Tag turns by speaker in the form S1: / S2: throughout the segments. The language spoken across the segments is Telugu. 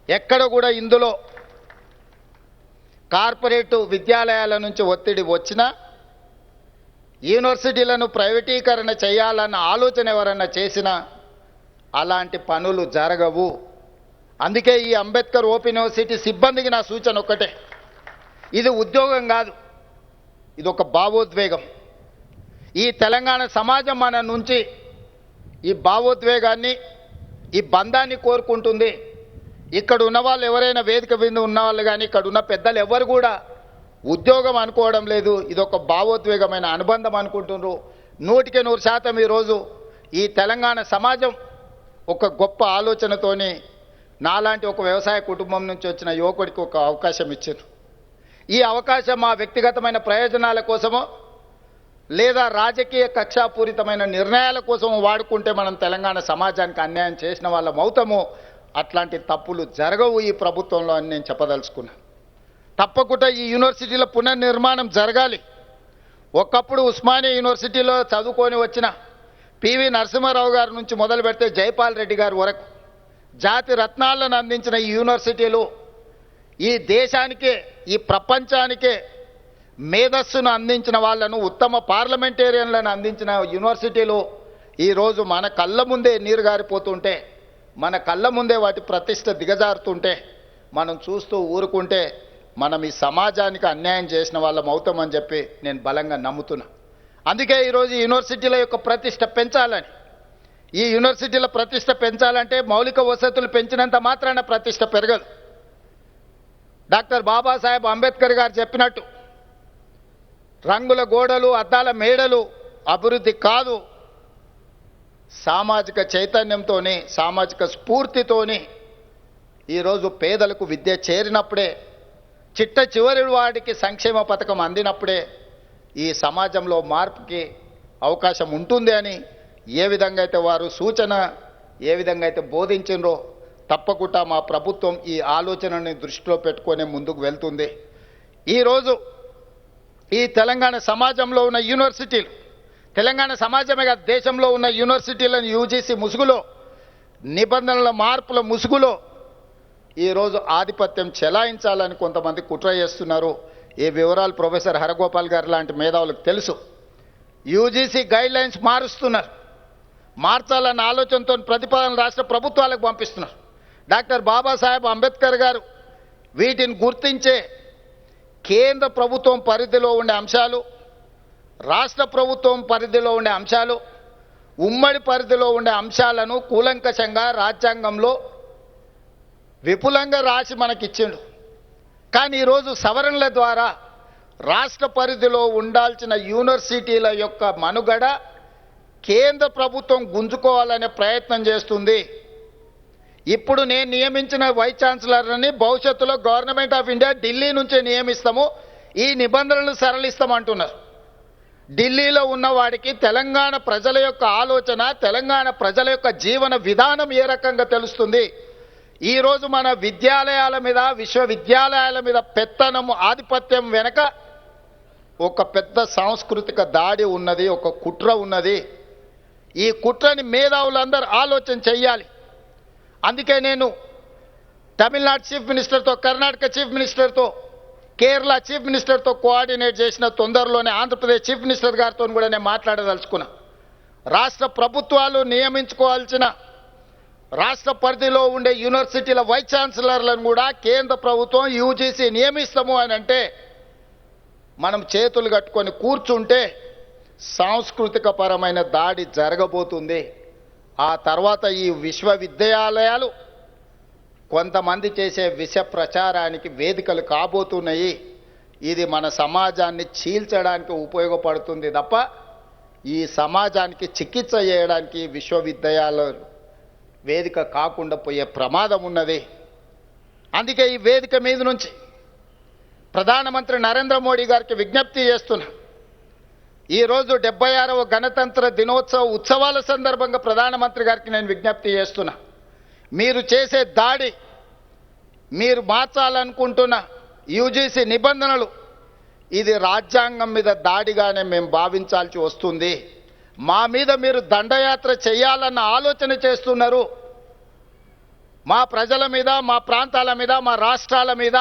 S1: ఎక్కడ కూడా ఇందులో కార్పొరేట్ విద్యాలయాల నుంచి ఒత్తిడి వచ్చినా యూనివర్సిటీలను ప్రైవేటీకరణ చేయాలన్న ఆలోచన ఎవరన్నా చేసినా అలాంటి పనులు జరగవు. అందుకే ఈ అంబేద్కర్ ఓపెన్ యూనివర్సిటీ సిబ్బందికి నా సూచన ఒక్కటే, ఇది ఉద్యోగం కాదు, ఇది ఒక భావోద్వేగం. ఈ తెలంగాణ సమాజం మన నుంచి ఈ భావోద్వేగాన్ని, ఈ బంధాన్ని కోరుకుంటుంది. ఇక్కడ ఉన్న వాళ్ళు ఎవరైనా వేదిక మీద ఉన్నవాళ్ళు కానీ ఇక్కడ ఉన్న పెద్దలు ఎవరు కూడా ఉద్యోగం అనుకోవడం లేదు, ఇది ఒక భావోద్వేగమైన అనుబంధం అనుకుంటున్నారు. 100% ఈరోజు ఈ తెలంగాణ సమాజం ఒక గొప్ప ఆలోచనతోని నాలాంటి ఒక వ్యవసాయ కుటుంబం నుంచి వచ్చిన యువకుడికి ఒక అవకాశం ఇచ్చారు. ఈ అవకాశం మా వ్యక్తిగతమైన ప్రయోజనాల కోసమో లేదా రాజకీయ కక్షాపూరితమైన నిర్ణయాల కోసం వాడుకుంటే మనం తెలంగాణ సమాజానికి అన్యాయం చేసిన వాళ్ళం అవుతాము. అట్లాంటి తప్పులు జరగవు ఈ ప్రభుత్వంలో అని నేను చెప్పదలుచుకున్నా. తప్పకుండా ఈ యూనివర్సిటీల పునర్నిర్మాణం జరగాలి. ఒకప్పుడు ఉస్మానియా యూనివర్సిటీలో చదువుకొని వచ్చిన పివి నరసింహారావు గారి నుంచి మొదలు పెడితే జైపాల్ రెడ్డి గారి వరకు జాతి రత్నాలను అందించిన ఈ యూనివర్సిటీలు ఈ దేశానికే, ఈ ప్రపంచానికే మేధస్సును అందించిన వాళ్ళను, ఉత్తమ పార్లమెంటేరియన్లను అందించిన యూనివర్సిటీలు ఈరోజు మన కళ్ళ ముందే నీరు గారిపోతుంటే, మన కళ్ళ ముందే వాటి ప్రతిష్ట దిగజారుతుంటే మనం చూస్తూ ఊరుకుంటే మనం ఈ సమాజానికి అన్యాయం చేసిన వాళ్ళం అవుతామని చెప్పి నేను బలంగా నమ్ముతున్నా. అందుకే ఈరోజు యూనివర్సిటీల యొక్క ప్రతిష్ట పెంచాలని, ఈ యూనివర్సిటీల ప్రతిష్ట పెంచాలంటే మౌలిక వసతులు పెంచినంత మాత్రాన ప్రతిష్ట పెరగదు. డాక్టర్ బాబాసాహెబ్ అంబేద్కర్ గారు చెప్పినట్టు రంగుల గోడలు, అద్దాల మేడలు అభివృద్ధి కాదు, సామాజిక చైతన్యంతోని, సామాజిక స్ఫూర్తితోని ఈరోజు పేదలకు విద్య చేరినప్పుడే, చిట్ట చివరి వాడికి సంక్షేమ పథకం అందినప్పుడే ఈ సమాజంలో మార్పుకి అవకాశం ఉంటుంది అని ఏ విధంగా అయితే వారు సూచన, ఏ విధంగా అయితే బోధించినరో తప్పకుండా మా ప్రభుత్వం ఈ ఆలోచనని దృష్టిలో పెట్టుకొని ముందుకు వెళ్తుంది. ఈరోజు ఈ తెలంగాణ సమాజంలో ఉన్న యూనివర్సిటీలు, తెలంగాణ సమాజమే కాదు దేశంలో ఉన్న యూనివర్సిటీలను యూజీసీ ముసుగులో, నిబంధనల మార్పుల ముసుగులో ఈరోజు ఆధిపత్యం చెలాయించాలని కొంతమంది కుట్ర చేస్తున్నారు. ఈ వివరాలు ప్రొఫెసర్ హరగోపాల్ గారు లాంటి మేధావులకు తెలుసు. యూజీసీ గైడ్లైన్స్ మారుస్తున్నారు, మార్చాలన్న ఆలోచనతో ప్రతిపాదన రాష్ట్ర ప్రభుత్వాలకు పంపిస్తున్నారు. డాక్టర్ బాబాసాహెబ్ అంబేద్కర్ గారు వీటిని గుర్తించే కేంద్ర ప్రభుత్వం పరిధిలో ఉండే అంశాలు, రాష్ట్ర ప్రభుత్వం పరిధిలో ఉండే అంశాలు, ఉమ్మడి పరిధిలో ఉండే అంశాలను కూలంకషంగా రాజ్యాంగంలో విపులంగా రాసి మనకిచ్చిండు. కానీ ఈరోజు సవరణల ద్వారా రాష్ట్ర పరిధిలో ఉండాల్సిన యూనివర్సిటీల యొక్క మనుగడ కేంద్ర ప్రభుత్వం గుంజుకోవాలనే ప్రయత్నం చేస్తుంది. ఇప్పుడు నేను నియమించిన వైస్ ఛాన్సలర్ని భవిష్యత్తులో గవర్నమెంట్ ఆఫ్ ఇండియా ఢిల్లీ నుంచే నియమిస్తాము, ఈ నిబంధనలను సరళిస్తామంటున్నారు. ఢిల్లీలో ఉన్నవాడికి తెలంగాణ ప్రజల యొక్క ఆలోచన, తెలంగాణ ప్రజల యొక్క జీవన విధానం ఏ రకంగా తెలుస్తుంది? ఈరోజు మన విద్యాలయాల మీద, విశ్వవిద్యాలయాల మీద పెత్తనము, ఆధిపత్యం వెనక ఒక పెద్ద సాంస్కృతిక దాడి ఉన్నది, ఒక కుట్ర ఉన్నది. ఈ కుట్రని మేధావులందరూ ఆలోచన చెయ్యాలి. అందుకే నేను తమిళనాడు చీఫ్ మినిస్టర్తో, కర్ణాటక చీఫ్ మినిస్టర్తో, కేరళ చీఫ్ మినిస్టర్తో కోఆర్డినేట్ చేసిన తొందరలోనే ఆంధ్రప్రదేశ్ చీఫ్ మినిస్టర్ గారితో కూడా నేను మాట్లాడదలుచుకున్నా. రాష్ట్ర ప్రభుత్వాలు నియమించుకోవాల్సిన రాష్ట్ర పరిధిలో ఉండే యూనివర్సిటీల వైస్ ఛాన్సలర్లను కూడా కేంద్ర ప్రభుత్వం యూజీసీ నియమిస్తాము అని అంటే మనం చేతులు కట్టుకొని కూర్చుంటే సాంస్కృతిక పరమైన దాడి జరగబోతుంది. ఆ తర్వాత ఈ విశ్వవిద్యాలయాలు కొంతమంది చేసే విష ప్రచారానికి వేదికలు కాబోతున్నాయి. ఇది మన సమాజాన్ని చీల్చడానికి ఉపయోగపడుతుంది తప్ప ఈ సమాజానికి చికిత్స చేయడానికి విశ్వవిద్యాలయాలు వేదిక కాకుండా పోయే ప్రమాదం ఉన్నది. అందుకే ఈ వేదిక మీద నుంచి ప్రధానమంత్రి నరేంద్ర మోడీ గారికి విజ్ఞప్తి చేస్తున్నా. ఈరోజు 76వ గణతంత్ర దినోత్సవ ఉత్సవాల సందర్భంగా ప్రధానమంత్రి గారికి నేను విజ్ఞప్తి చేస్తున్నా. మీరు చేసే దాడి, మీరు మార్చాలనుకుంటున్న యూజీసీ నిబంధనలు, ఇది రాజ్యాంగం మీద దాడిగానే మేము భావించాల్సి వస్తుంది. మా మీద మీరు దండయాత్ర చేయాలన్న ఆలోచన చేస్తున్నారు. మా ప్రజల మీద, మా ప్రాంతాల మీద, మా రాష్ట్రాల మీద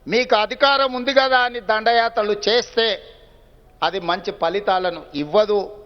S1: మీకు అధికారం ఉంది కదా అని దండయాత్రలు చేస్తే అది మంచి ఫలితాలను ఇవ్వదు.